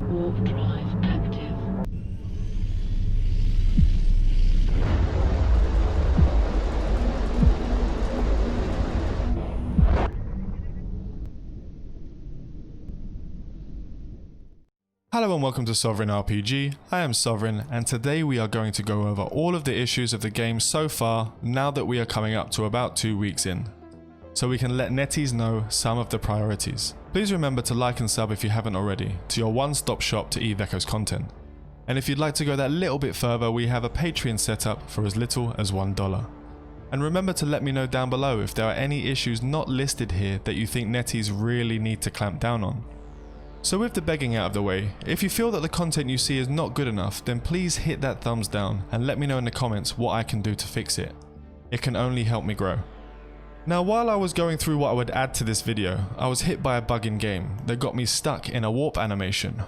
Warp drive active. Hello and welcome to Sovereign RPG. I am Sovereign, and today we are going to go over all of the issues of the game so far now that we are coming up to about 2 weeks in, so we can let netties know some of the priorities. Please remember to like and sub if you haven't already to your one-stop shop to Eve Echo's content. And if you'd like to go that little bit further, we have a Patreon set up for as little as $1. And remember to let me know down below if there are any issues not listed here that you think netties really need to clamp down on. So with the begging out of the way, if you feel that the content you see is not good enough, then please hit that thumbs down and let me know in the comments what I can do to fix it. It can only help me grow. Now while I was going through what I would add to this video, I was hit by a bug in game that got me stuck in a warp animation.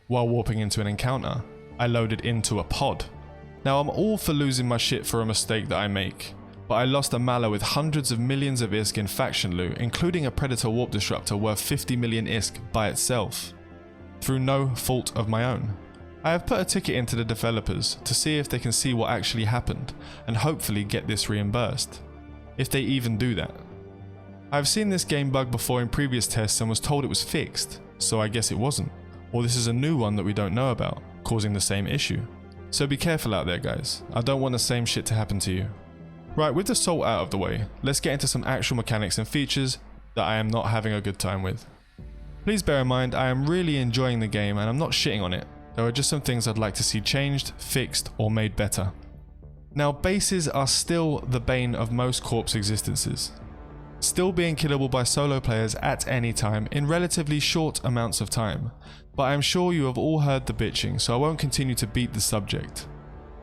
While warping into an encounter, I loaded into a pod. Now I'm all for losing my shit for a mistake that I make, but I lost a Mallow with hundreds of millions of ISK in faction loot, including a Predator warp disruptor worth 50 million ISK by itself, through no fault of my own. I have put a ticket into the developers to see if they can see what actually happened and hopefully get this reimbursed, if they even do that. I've seen this game bug before in previous tests and was told it was fixed, so I guess it wasn't, or this is a new one that we don't know about, causing the same issue. So be careful out there guys, I don't want the same shit to happen to you. Right, with the salt out of the way, let's get into some actual mechanics and features that I am not having a good time with. Please bear in mind I am really enjoying the game and I'm not shitting on it, there are just some things I'd like to see changed, fixed or made better. Now bases are still the bane of most corpse existences, still being killable by solo players at any time in relatively short amounts of time, but I am sure you have all heard the bitching so I won't continue to beat the subject.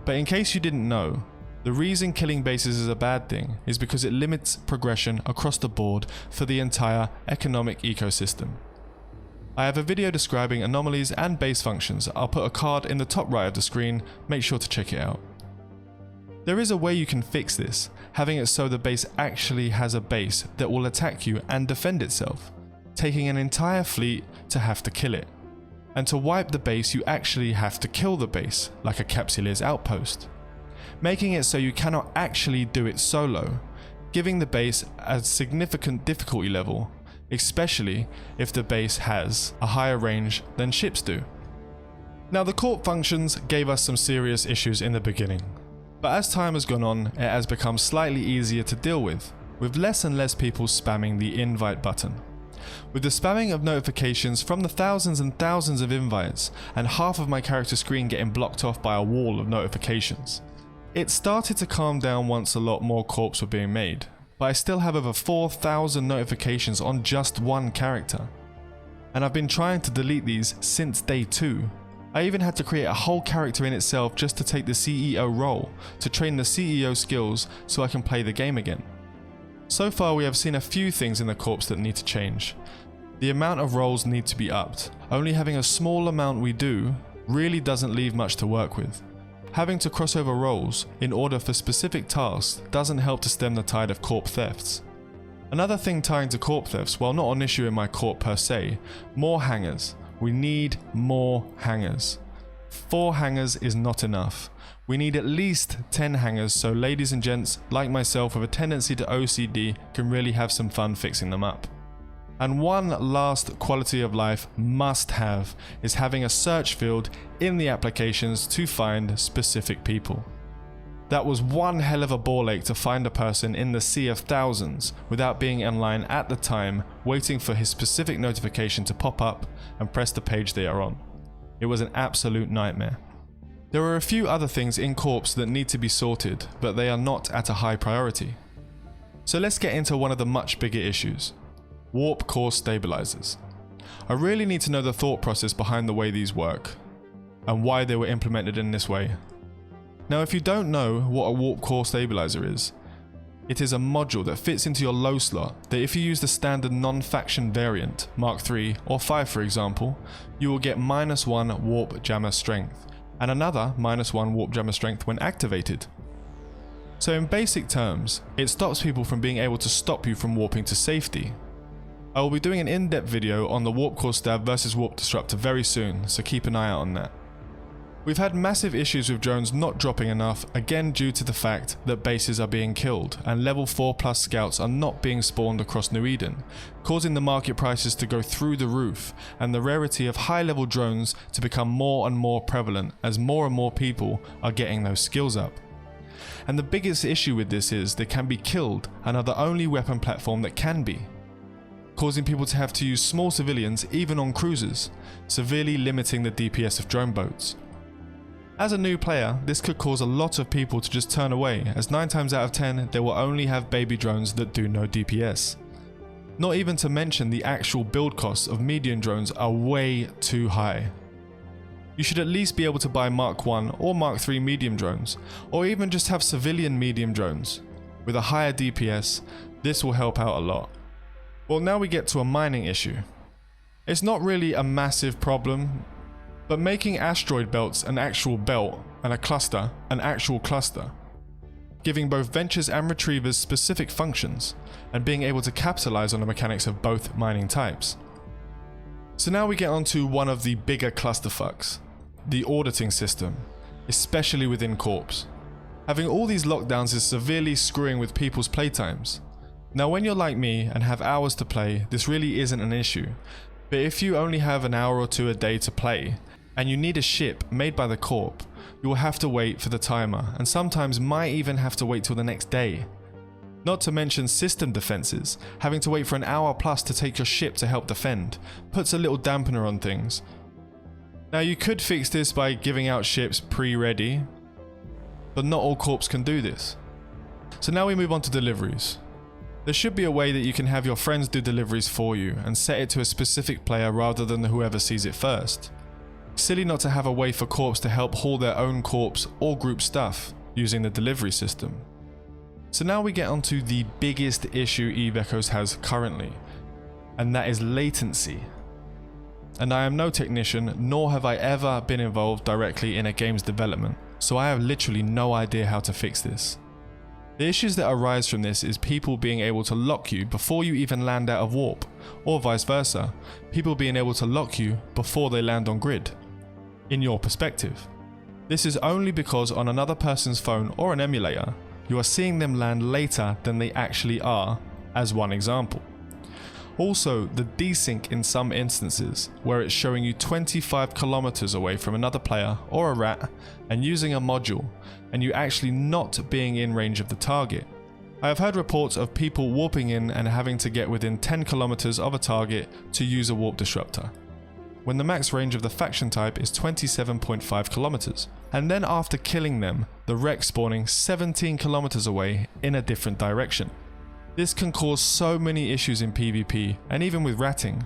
But in case you didn't know, the reason killing bases is a bad thing is because it limits progression across the board for the entire economic ecosystem. I have a video describing anomalies and base functions. I'll put a card in the top right of the screen, make sure to check it out. There is a way you can fix this, having it so the base actually has a base that will attack you and defend itself, taking an entire fleet to have to kill it. And to wipe the base you actually have to kill the base, like a Capsuleer's outpost, making it so you cannot actually do it solo, giving the base a significant difficulty level, especially if the base has a higher range than ships do. Now the corp functions gave us some serious issues in the beginning, but as time has gone on it has become slightly easier to deal with less and less people spamming the invite button. With the spamming of notifications from the thousands and thousands of invites and half of my character screen getting blocked off by a wall of notifications, it started to calm down once a lot more corps were being made, but I still have over 4,000 notifications on just one character. And I've been trying to delete these since day 2. I even had to create a whole character in itself just to take the CEO role, to train the CEO skills so I can play the game again. So far we have seen a few things in the corps that need to change. The amount of roles need to be upped. Only having a small amount we do really doesn't leave much to work with. Having to cross over roles in order for specific tasks doesn't help to stem the tide of corp thefts. Another thing tying to corp thefts, while not an issue in my corp per se, more hangars. We need more hangars. 4 hangars is not enough. We need at least 10 hangars so ladies and gents like myself with a tendency to OCD can really have some fun fixing them up. And one last quality of life must have is having a search field in the applications to find specific people. That was one hell of a ball ache to find a person in the sea of thousands without being online at the time, waiting for his specific notification to pop up and press the page they are on. It was an absolute nightmare. There are a few other things in corps that need to be sorted, but they are not at a high priority. So let's get into one of the much bigger issues. Warp core stabilizers. I really need to know the thought process behind the way these work, and why they were implemented in this way. Now if you don't know what a warp core stabilizer is, it is a module that fits into your low slot that if you use the standard non-faction variant, Mark III or 5 for example, you will get -1 warp jammer strength, and another -1 warp jammer strength when activated. So in basic terms, it stops people from being able to stop you from warping to safety. I will be doing an in-depth video on the Warp Core Stab versus Warp Disruptor very soon, so keep an eye out on that. We've had massive issues with drones not dropping enough, again due to the fact that bases are being killed and level 4+ scouts are not being spawned across New Eden, causing the market prices to go through the roof and the rarity of high level drones to become more and more prevalent as more and more people are getting those skills up. And the biggest issue with this is they can be killed and are the only weapon platform that can be, causing people to have to use small civilians even on cruisers, severely limiting the DPS of drone boats. As a new player, this could cause a lot of people to just turn away, as 9 times out of 10 they will only have baby drones that do no DPS. Not even to mention the actual build costs of medium drones are way too high. You should at least be able to buy Mark 1 or Mark 3 medium drones, or even just have civilian medium drones. With a higher DPS, this will help out a lot. Well, now we get to a mining issue. It's not really a massive problem, but making asteroid belts an actual belt and a cluster an actual cluster, giving both ventures and retrievers specific functions, and being able to capitalize on the mechanics of both mining types. So now we get on to one of the bigger clusterfucks, the auditing system, especially within Corps. Having all these lockdowns is severely screwing with people's playtimes. Now when you're like me and have hours to play, this really isn't an issue, but if you only have an hour or two a day to play, and you need a ship made by the Corp, you will have to wait for the timer, and sometimes might even have to wait till the next day. Not to mention system defenses, having to wait for an hour plus to take your ship to help defend, puts a little dampener on things. Now you could fix this by giving out ships pre-ready, but not all Corps can do this. So now we move on to deliveries. There should be a way that you can have your friends do deliveries for you and set it to a specific player rather than whoever sees it first. Silly not to have a way for Corps to help haul their own Corps or group stuff using the delivery system. So now we get onto the biggest issue Eve Echoes has currently, and that is latency. And I am no technician, nor have I ever been involved directly in a game's development, so I have literally no idea how to fix this. The issues that arise from this is people being able to lock you before you even land out of warp, or vice versa, people being able to lock you before they land on grid, in your perspective. This is only because on another person's phone or an emulator, you are seeing them land later than they actually are, as one example. Also, the desync in some instances, where it's showing you 25 kilometers away from another player or a rat and using a module, and you actually not being in range of the target. I have heard reports of people warping in and having to get within 10 kilometers of a target to use a warp disruptor, when the max range of the faction type is 27.5 kilometers, and then after killing them, the wreck spawning 17 kilometers away in a different direction. This can cause so many issues in PvP, and even with ratting,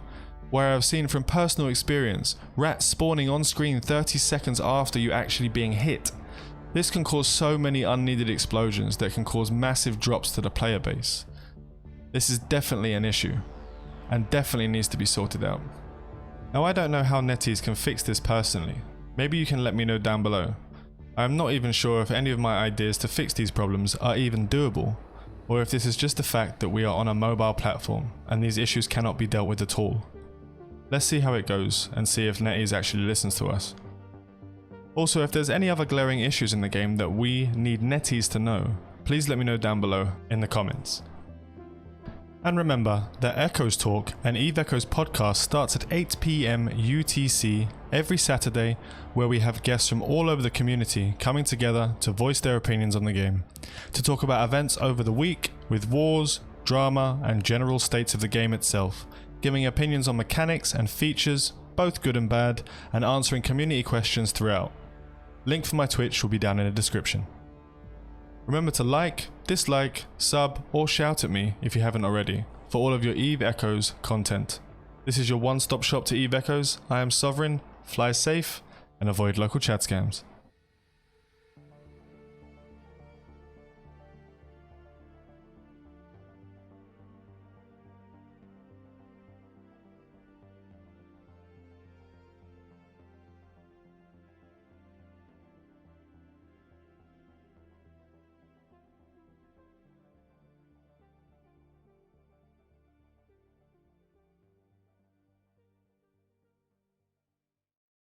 where I've seen from personal experience, rats spawning on screen 30 seconds after you actually being hit. This can cause so many unneeded explosions that can cause massive drops to the player base. This is definitely an issue, and definitely needs to be sorted out. Now I don't know how NetEase can fix this personally, maybe you can let me know down below. I am not even sure if any of my ideas to fix these problems are even doable, or if this is just the fact that we are on a mobile platform and these issues cannot be dealt with at all. Let's see how it goes and see if NetEase actually listens to us. Also, if there's any other glaring issues in the game that we need NetEase to know, please let me know down below in the comments. And remember that Echoes Talk, an Eve Echoes podcast, starts at 8 PM UTC every Saturday, where we have guests from all over the community coming together to voice their opinions on the game, to talk about events over the week with wars, drama and general states of the game itself, giving opinions on mechanics and features, both good and bad, and answering community questions throughout. Link for my Twitch will be down in the description. Remember to like, dislike, sub or shout at me if you haven't already for all of your Eve Echoes content. This is your one-stop shop to Eve Echoes. I am Sovereign, fly safe and avoid local chat scams.